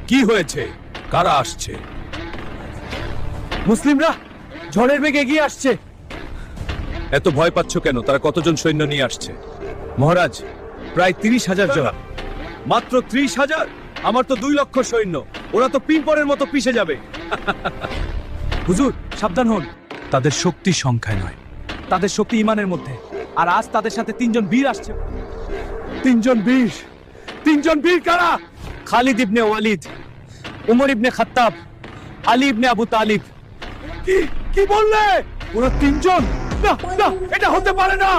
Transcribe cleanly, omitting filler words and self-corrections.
কি হয়েছে? কারা আসছে? মুসলিমরা ঝড়ের বেগে এগিয়ে আসছে। এত ভয় পাচ্ছ কেন? তারা কতজন সৈন্য নিয়ে আসছে? মহারাজ, প্রায় 30,000 জন। মাত্র 30,000? আমার তো 2 লক্ষ সৈন্য। ওরা তো পিঁপড়ের মতো পিষে যাবে। হুজুর, সাবধান হন। তাদের শক্তি সংখ্যায় নয়, তাদের শক্তি ইমানের মধ্যে। আর আজ তাদের সাথে 3 জন বীর আসছে। 3 জন বীর? 3 জন বীর কারা? খালিদ ইবনে ওয়ালিদ, উমর ইবনে খাত্তাব, আলী ইবনে আবু তালিব। কি কি বললে? ওরা 3 জন? না না, এটা হতে পারে না।